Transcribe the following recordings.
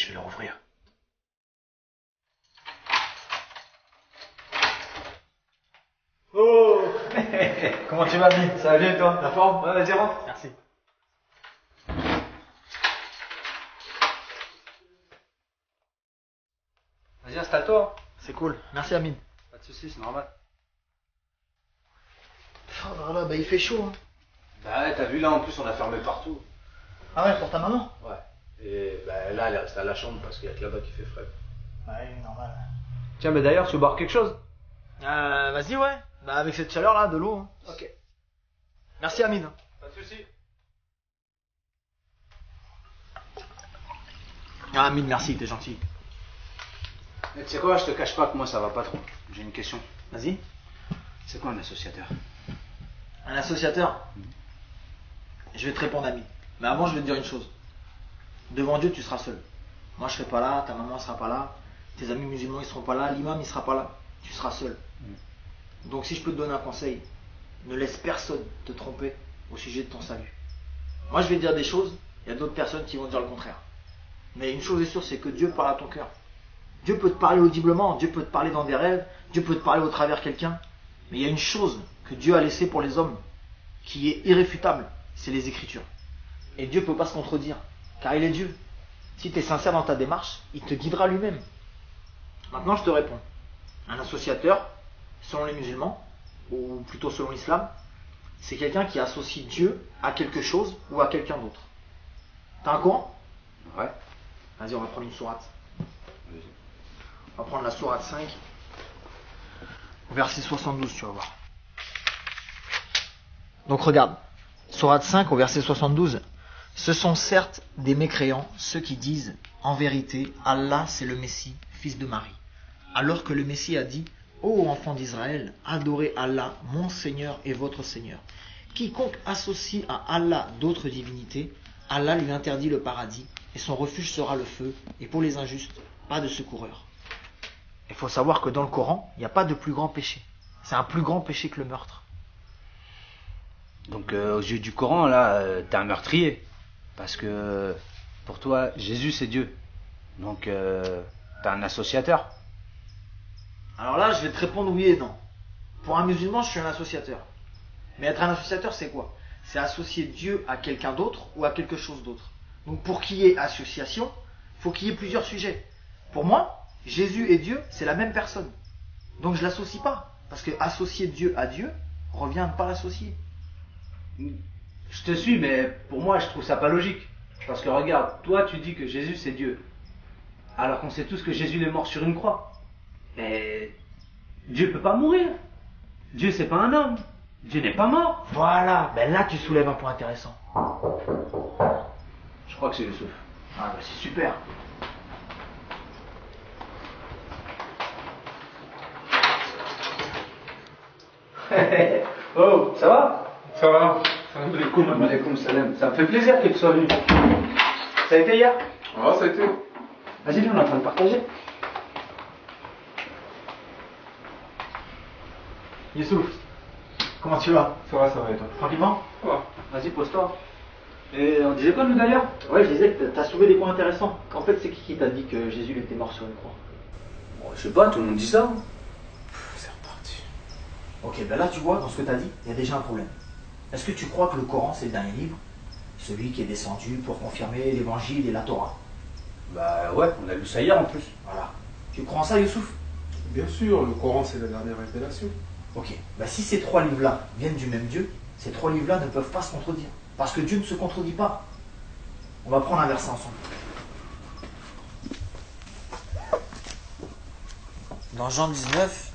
je vais leur ouvrir. Oh. Comment tu vas, Ami? Ça va bien, toi? La forme? Ouais, vas-y, rentre. Merci. Vas-y, installe-toi. C'est cool. Merci, Amine. Pas de soucis, c'est normal. Oh là là, bah il fait chaud. Hein. Bah ouais, t'as vu, là, en plus, on a fermé partout. Ah ouais, pour ta maman? Ouais. Et bah là, elle est restée à la chambre parce qu'il y a que là-bas qui fait frais. Ouais, normal. Tiens, mais d'ailleurs, tu veux boire quelque chose? Vas-y, ouais. Bah avec cette chaleur là, de l'eau. Hein. Ok. Merci, Amine. Pas de soucis. Ah, Amine, merci, t'es gentil. Mais tu sais quoi, je te cache pas que moi, ça va pas trop. J'ai une question. Vas-y. C'est quoi un associateur? Un associateur? Je vais te répondre, Amine. Mais avant, je vais te dire une chose. Devant Dieu, tu seras seul. Moi, je serai pas là, ta maman sera pas là, tes amis musulmans, ils seront pas là, l'imam, il sera pas là. Tu seras seul. Donc, si je peux te donner un conseil, ne laisse personne te tromper au sujet de ton salut. Moi, je vais te dire des choses, il y a d'autres personnes qui vont dire le contraire. Mais une chose est sûre, c'est que Dieu parle à ton cœur. Dieu peut te parler audiblement, Dieu peut te parler dans des rêves, Dieu peut te parler au travers de quelqu'un. Mais il y a une chose que Dieu a laissée pour les hommes, qui est irréfutable, c'est les Écritures. Et Dieu ne peut pas se contredire, car il est Dieu. Si tu es sincère dans ta démarche, il te guidera lui-même. Maintenant, je te réponds. Un associateur, selon les musulmans, ou plutôt selon l'islam, c'est quelqu'un qui associe Dieu à quelque chose ou à quelqu'un d'autre. T'as un Coran? Ouais. Vas-y, on va prendre une sourate. Vas-y. On va prendre la sourate 5, verset 72, tu vas voir. Donc regarde, sourate 5 au verset 72. Ce sont certes des mécréants, ceux qui disent, en vérité, Allah c'est le Messie, fils de Marie. Alors que le Messie a dit, ô enfants d'Israël, adorez Allah, mon Seigneur et votre Seigneur. Quiconque associe à Allah d'autres divinités, Allah lui interdit le paradis, et son refuge sera le feu, et pour les injustes, pas de secoureur. Il faut savoir que dans le Coran, il n'y a pas de plus grand péché. C'est un plus grand péché que le meurtre. Donc, aux yeux du Coran, là, t'es un meurtrier. Parce que, pour toi, Jésus, c'est Dieu. Donc, t'es un associateur. Alors là, je vais te répondre oui et non. Pour un musulman, je suis un associateur. Mais être un associateur, c'est quoi? C'est associer Dieu à quelqu'un d'autre ou à quelque chose d'autre. Donc pour qu'il y ait association, il faut qu'il y ait plusieurs sujets. Pour moi, Jésus et Dieu, c'est la même personne. Donc je ne l'associe pas. Parce que associer Dieu à Dieu revient à ne pas l'associer. Je te suis, mais pour moi, je trouve ça pas logique. Parce que regarde, toi, tu dis que Jésus, c'est Dieu. Alors qu'on sait tous que Jésus est mort sur une croix. Mais Dieu peut pas mourir. Dieu, c'est pas un homme. Dieu n'est pas mort. Voilà, ben là tu soulèves un point intéressant. Je crois que c'est Youssouf. Ah ben c'est super. Oh, ça va? Ça va? Salam alaikum. Alaykoum salam. Ça me fait plaisir que tu sois venu. Ça a été hier? Ah, ça a été. Vas-y, viens, on est en train de partager. Youssouf, comment tu vas? Ça va et toi? Tranquillement? Ça va. Vas-y, pose-toi. Et on disait quoi, nous, d'ailleurs? Ouais, je disais que t'as soulevé des points intéressants. En fait, c'est qui t'a dit que Jésus il était mort sur une croix? Bon, je sais pas, tout le monde dit ça. C'est reparti. Ok, ben là tu vois, dans ce que t'as dit, il y a déjà un problème. Est-ce que tu crois que le Coran c'est le dernier livre? Celui qui est descendu pour confirmer l'évangile et la Torah? Bah ouais, on a lu ça hier en plus. Voilà. Tu crois en ça, Youssouf? Bien sûr, le Coran c'est la dernière révélation. Ok, bah si ces trois livres-là viennent du même Dieu, ces trois livres-là ne peuvent pas se contredire. Parce que Dieu ne se contredit pas. On va prendre un verset ensemble. Dans Jean 19,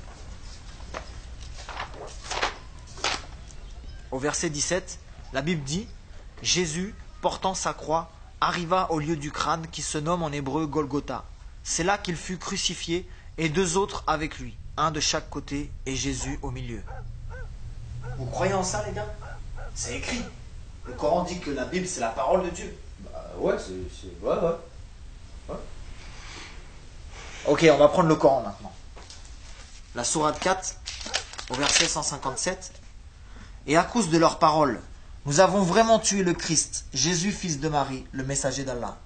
au verset 17, la Bible dit « Jésus, portant sa croix, arriva au lieu du crâne qui se nomme en hébreu Golgotha. C'est là qu'il fut crucifié et deux autres avec lui, un de chaque côté et Jésus au milieu. » Vous croyez en ça, les gars? C'est écrit. Le Coran dit que la Bible, c'est la parole de Dieu. Bah ouais, c'est... Ouais. Ok, on va prendre le Coran maintenant. La sourate 4, au verset 157. Et à cause de leurs paroles, nous avons vraiment tué le Christ, Jésus, fils de Marie, le messager d'Allah.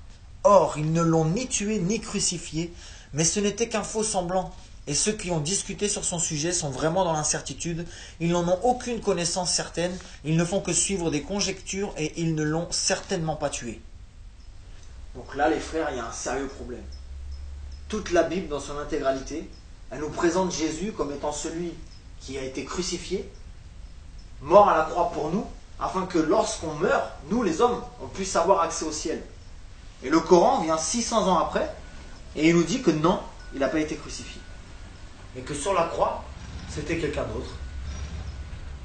Or, ils ne l'ont ni tué ni crucifié, mais ce n'était qu'un faux semblant. Et ceux qui ont discuté sur son sujet sont vraiment dans l'incertitude. Ils n'en ont aucune connaissance certaine. Ils ne font que suivre des conjectures et ils ne l'ont certainement pas tué. Donc là, les frères, il y a un sérieux problème. Toute la Bible, dans son intégralité, elle nous présente Jésus comme étant celui qui a été crucifié, mort à la croix pour nous, afin que lorsqu'on meurt, nous les hommes, on puisse avoir accès au ciel. Et le Coran vient 600 ans après, et il nous dit que non, il n'a pas été crucifié. Et que sur la croix, c'était quelqu'un d'autre.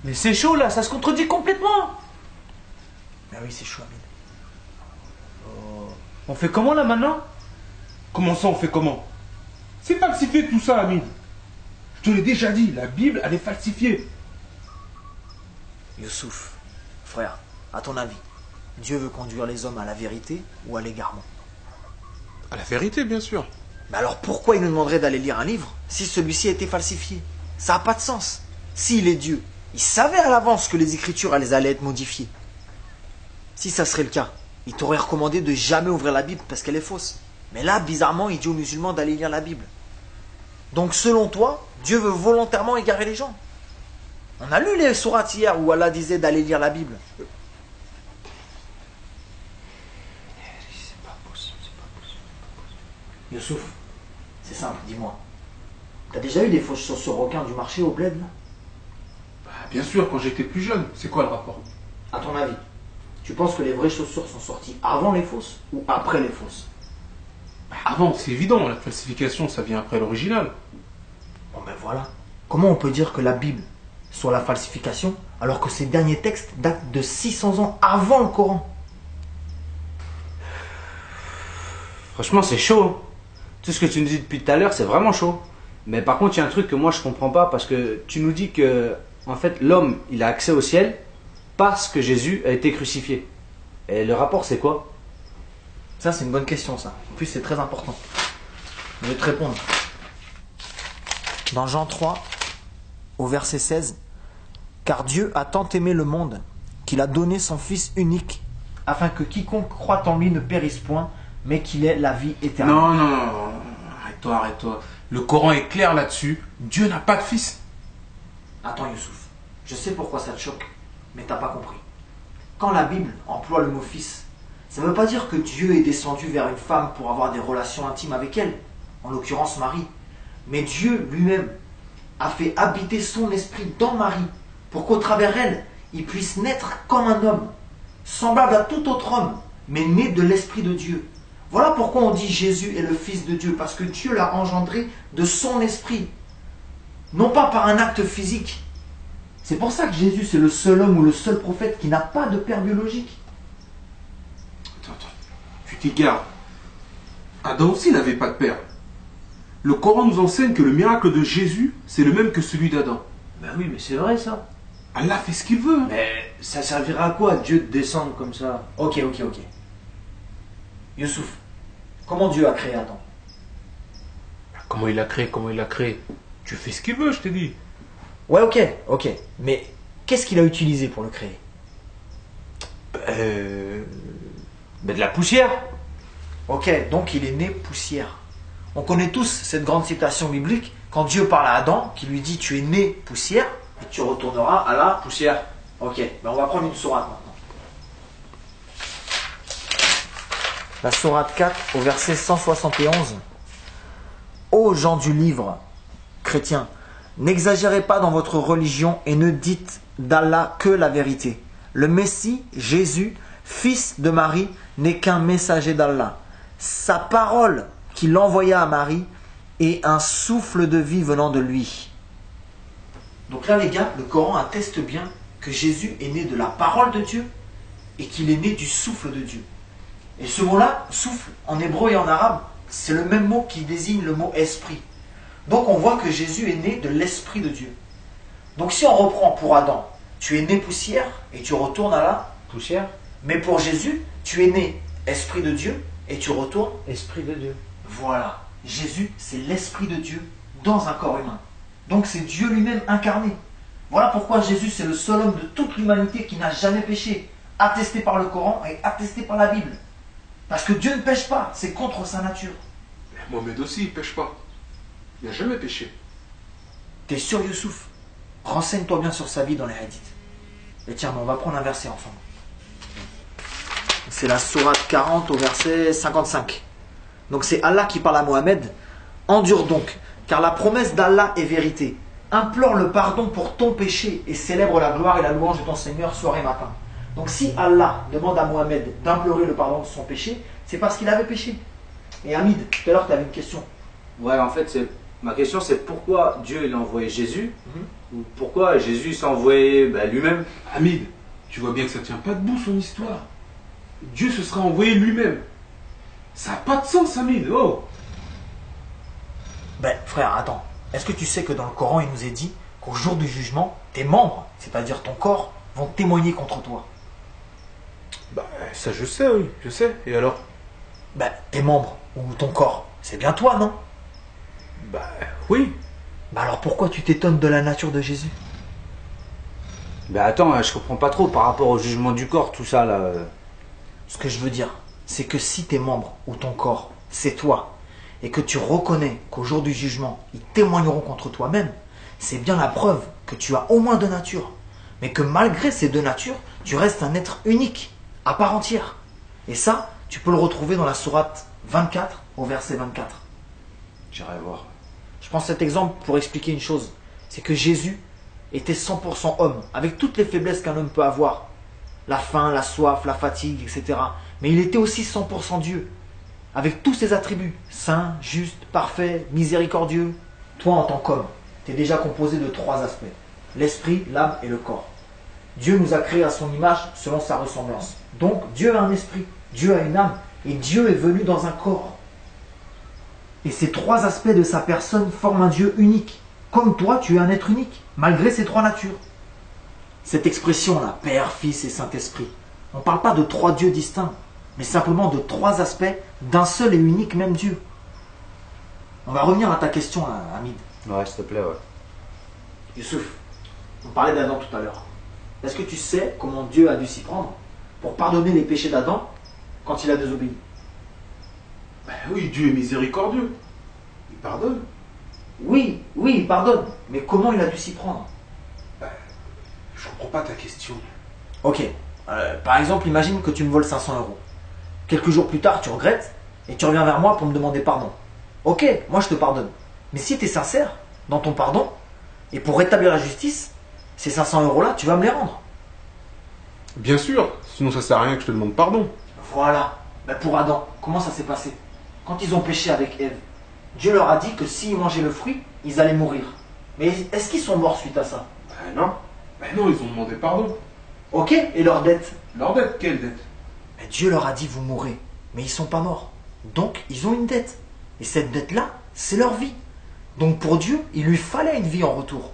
Mais c'est chaud là, ça se contredit complètement. Mais oui, c'est chaud, Amine. On fait comment là maintenant? Comment ça, on fait comment? C'est falsifié tout ça, Amine. Je te l'ai déjà dit, la Bible, elle est falsifiée. Youssouf, frère, à ton avis, Dieu veut conduire les hommes à la vérité ou à l'égarement? À la vérité, bien sûr. Mais alors pourquoi il nous demanderait d'aller lire un livre si celui-ci a été falsifié? Ça n'a pas de sens. S'il est Dieu, il savait à l'avance que les Écritures elles allaient être modifiées. Si ça serait le cas, il t'aurait recommandé de jamais ouvrir la Bible parce qu'elle est fausse. Mais là, bizarrement, il dit aux musulmans d'aller lire la Bible. Donc selon toi, Dieu veut volontairement égarer les gens. On a lu les sourates hier où Allah disait d'aller lire la Bible. C'est pas possible. Youssouf, c'est simple, dis-moi. T'as déjà eu des fausses chaussures requins du marché au bled là? Bah, bien sûr, quand j'étais plus jeune. C'est quoi le rapport? À ton avis, tu penses que les vraies chaussures sont sorties avant les fausses ou après les fausses? Bah, avant, c'est évident, la falsification, ça vient après l'original. Bon ben voilà. Comment on peut dire que la Bible soit la falsification alors que ces derniers textes datent de 600 ans avant le Coran? Franchement, c'est chaud. Hein. Tout ce que tu nous dis depuis tout à l'heure, c'est vraiment chaud. Mais par contre, il y a un truc que moi je comprends pas parce que tu nous dis que en fait l'homme il a accès au ciel parce que Jésus a été crucifié. Et le rapport c'est quoi? Ça c'est une bonne question ça. En plus c'est très important. Je vais te répondre. Dans Jean 3, au verset 16, car Dieu a tant aimé le monde qu'il a donné son Fils unique afin que quiconque croit en lui ne périsse point mais qu'il ait la vie éternelle. Non. Arrête-toi. Le Coran est clair là-dessus. Dieu n'a pas de fils. Attends Youssouf, je sais pourquoi ça te choque, mais t'as pas compris. Quand la Bible emploie le mot fils, ça ne veut pas dire que Dieu est descendu vers une femme pour avoir des relations intimes avec elle, en l'occurrence Marie. Mais Dieu lui-même a fait habiter son esprit dans Marie, pour qu'au travers elle, il puisse naître comme un homme, semblable à tout autre homme, mais né de l'esprit de Dieu. Voilà pourquoi on dit Jésus est le Fils de Dieu, parce que Dieu l'a engendré de son esprit, non pas par un acte physique. C'est pour ça que Jésus c'est le seul homme ou le seul prophète qui n'a pas de père biologique. Attends, tu t'égares. Adam aussi n'avait pas de père. Le Coran nous enseigne que le miracle de Jésus, c'est le même que celui d'Adam. Ben oui, mais c'est vrai ça. Allah fait ce qu'il veut. Mais ça servira à quoi Dieu de descendre comme ça? Ok. Youssouf, comment Dieu a créé Adam? Comment il l'a créé? Tu fais ce qu'il veut, je t'ai dit. Ouais, ok. Mais qu'est-ce qu'il a utilisé pour le créer? Ben de la poussière. Ok, donc il est né poussière. On connaît tous cette grande citation biblique quand Dieu parle à Adam, qui lui dit tu es né poussière et tu retourneras à la poussière. Ok, ben on va prendre une sourate maintenant. La sourate 4 au verset 171. Ô gens du livre, chrétiens, n'exagérez pas dans votre religion et ne dites d'Allah que la vérité. Le Messie, Jésus, fils de Marie, n'est qu'un messager d'Allah. Sa parole qu'il envoya à Marie est un souffle de vie venant de lui. Donc là les gars, le Coran atteste bien que Jésus est né de la parole de Dieu et qu'il est né du souffle de Dieu. Et ce mot-là, souffle, en hébreu et en arabe, c'est le même mot qui désigne le mot esprit. Donc on voit que Jésus est né de l'esprit de Dieu. Donc si on reprend pour Adam, tu es né poussière et tu retournes à la Poussière? Mais pour Jésus, tu es né esprit de Dieu et tu retournes. Esprit de Dieu. Voilà, Jésus c'est l'esprit de Dieu dans un corps humain. Donc c'est Dieu lui-même incarné. Voilà pourquoi Jésus c'est le seul homme de toute l'humanité qui n'a jamais péché, attesté par le Coran et attesté par la Bible. Parce que Dieu ne pêche pas, c'est contre sa nature. Mais Mohamed aussi, il pêche pas. Il n'a jamais péché. T'es sûr, Youssouf? Renseigne-toi bien sur sa vie dans les hadiths. Et tiens, on va prendre un verset ensemble. C'est la sourate 40 au verset 55. Donc c'est Allah qui parle à Mohamed. Endure donc, car la promesse d'Allah est vérité. Implore le pardon pour ton péché et célèbre la gloire et la louange de ton Seigneur soir et matin. Donc si Allah demande à Mohamed d'implorer le pardon de son péché, c'est parce qu'il avait péché. Et Hamid, tout à l'heure tu avais une question. Ouais, en fait, ma question c'est pourquoi Dieu il a envoyé Jésus ou pourquoi Jésus s'est envoyé lui-même. Hamid, tu vois bien que ça tient pas debout son histoire. Dieu se sera envoyé lui-même. Ça n'a pas de sens, Hamid. Oh. Ben frère, attends. Est-ce que tu sais que dans le Coran, il nous est dit qu'au jour du jugement, tes membres, c'est-à-dire ton corps, vont témoigner contre toi? Bah, ça je sais, oui, je sais. Et alors? Ben, tes membres ou ton corps, c'est bien toi, non? Bah, oui. Ben alors pourquoi tu t'étonnes de la nature de Jésus? Ben attends, je comprends pas trop par rapport au jugement du corps, tout ça là. Ce que je veux dire, c'est que si tes membres ou ton corps, c'est toi, et que tu reconnais qu'au jour du jugement, ils témoigneront contre toi-même, c'est bien la preuve que tu as au moins deux natures, mais que malgré ces deux natures, tu restes un être unique, à part entière. Et ça, tu peux le retrouver dans la sourate 24 au verset 24. J'irai voir. Je prends cet exemple pour expliquer une chose, c'est que Jésus était 100% homme, avec toutes les faiblesses qu'un homme peut avoir, la faim, la soif, la fatigue, etc. Mais il était aussi 100% Dieu, avec tous ses attributs, saint, juste, parfait, miséricordieux. Toi, en tant qu'homme, tu es déjà composé de trois aspects, l'esprit, l'âme et le corps. Dieu nous a créés à son image selon sa ressemblance. Donc, Dieu a un esprit, Dieu a une âme, et Dieu est venu dans un corps. Et ces trois aspects de sa personne forment un Dieu unique. Comme toi, tu es un être unique, malgré ces trois natures. Cette expression-là, Père, Fils et Saint-Esprit, on ne parle pas de trois dieux distincts, mais simplement de trois aspects d'un seul et unique même Dieu. On va revenir à ta question, Hamid. Ouais, s'il te plaît, ouais. Youssouf, on parlait d'Adam tout à l'heure. Est-ce que tu sais comment Dieu a dû s'y prendre pour pardonner les péchés d'Adam quand il a désobéi? Bah oui, Dieu est miséricordieux. Il pardonne. Oui, il pardonne. Mais comment il a dû s'y prendre? Je comprends pas ta question. Ok. Par exemple, imagine que tu me voles 500 euros. Quelques jours plus tard, tu regrettes et tu reviens vers moi pour me demander pardon. Ok, moi je te pardonne. Mais si tu es sincère dans ton pardon, et pour rétablir la justice, ces 500 euros-là, tu vas me les rendre. Bien sûr, sinon ça sert à rien que je te demande pardon. Voilà. Pour Adam, comment ça s'est passé? Quand ils ont péché avec Ève, Dieu leur a dit que s'ils mangeaient le fruit, ils allaient mourir. Mais est-ce qu'ils sont morts suite à ça? Non. Non, ils ont demandé pardon. Ok, et leur dette? Leur dette, quelle dette? Dieu leur a dit vous mourrez, mais ils ne sont pas morts. Donc ils ont une dette. Et cette dette-là, c'est leur vie. Donc pour Dieu, il lui fallait une vie en retour.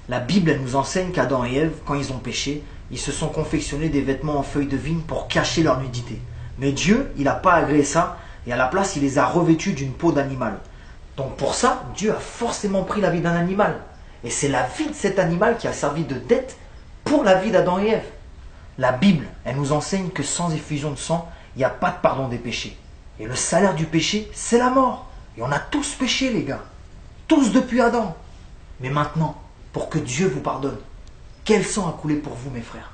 La Bible, elle nous enseigne qu'Adam et Ève, quand ils ont péché, ils se sont confectionnés des vêtements en feuilles de vigne pour cacher leur nudité. Mais Dieu, il n'a pas agréé ça, et à la place, il les a revêtus d'une peau d'animal. Donc pour ça, Dieu a forcément pris la vie d'un animal. Et c'est la vie de cet animal qui a servi de dette pour la vie d'Adam et Ève. La Bible, elle nous enseigne que sans effusion de sang, il n'y a pas de pardon des péchés. Et le salaire du péché, c'est la mort. Et on a tous péché, les gars. Tous depuis Adam. Mais maintenant, pour que Dieu vous pardonne, quel sang a coulé pour vous, mes frères?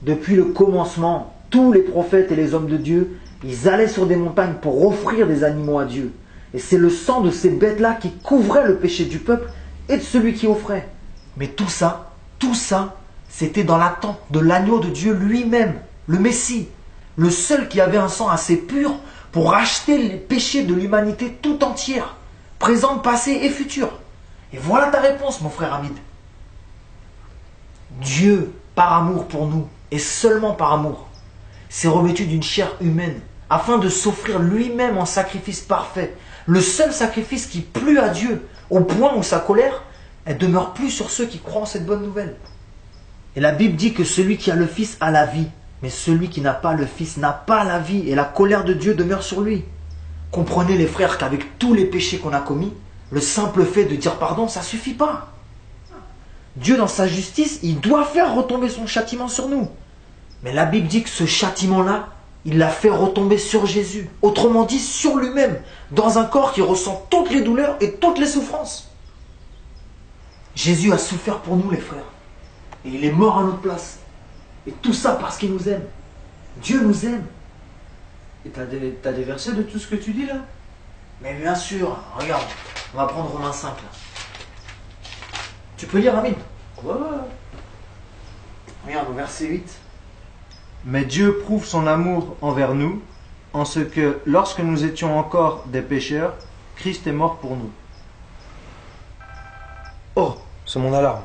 Depuis le commencement, tous les prophètes et les hommes de Dieu, ils allaient sur des montagnes pour offrir des animaux à Dieu. Et c'est le sang de ces bêtes-là qui couvrait le péché du peuple et de celui qui offrait. Mais tout ça, c'était dans l'attente de l'agneau de Dieu lui-même, le Messie, le seul qui avait un sang assez pur pour racheter les péchés de l'humanité tout entière, présente, passée et future. Et voilà ta réponse, mon frère Hamid. Dieu, par amour pour nous, et seulement par amour, s'est revêtu d'une chair humaine, afin de s'offrir lui-même en sacrifice parfait, le seul sacrifice qui plut à Dieu, au point où sa colère, elle demeure plus sur ceux qui croient en cette bonne nouvelle. Et la Bible dit que celui qui a le Fils a la vie, mais celui qui n'a pas le Fils n'a pas la vie, et la colère de Dieu demeure sur lui. Comprenez les frères qu'avec tous les péchés qu'on a commis, le simple fait de dire pardon, ça ne suffit pas. Dieu dans sa justice, il doit faire retomber son châtiment sur nous. Mais la Bible dit que ce châtiment-là, il l'a fait retomber sur Jésus. Autrement dit, sur lui-même, dans un corps qui ressent toutes les douleurs et toutes les souffrances. Jésus a souffert pour nous, les frères. Et il est mort à notre place. Et tout ça parce qu'il nous aime. Dieu nous aime. Et t'as des versets de tout ce que tu dis là? Mais bien sûr, regarde, on va prendre Romains 5 là. Tu peux lire, Amine? Ouais. Regarde au verset 8. Mais Dieu prouve son amour envers nous, en ce que, lorsque nous étions encore des pécheurs, Christ est mort pour nous. Oh, c'est mon alarme.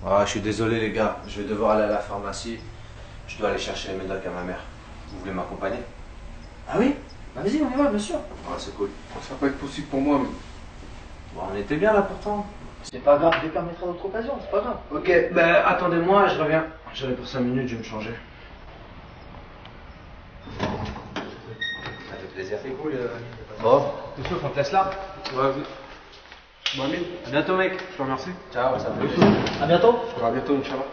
Ah, je suis désolé les gars, je vais devoir aller à la pharmacie. Je dois aller chercher les médocs à ma mère. Vous voulez m'accompagner? Ah oui? Bah vas-y, on y va, bien sûr. Ah, c'est cool. Ça va pas être possible pour moi, mais... Bon, on était bien là pourtant. C'est pas grave, je permettra d'autres occasions, c'est pas grave. Ok, ben attendez-moi, je reviens. J'arrive pour 5 minutes, je vais me changer. Ça fait plaisir. C'est cool. Bon, tout sauf, on te laisse là. Ouais, bon, Amine, À bientôt mec. je te remercie. Ciao, ça va. À bientôt. À bientôt, Inch'Allah.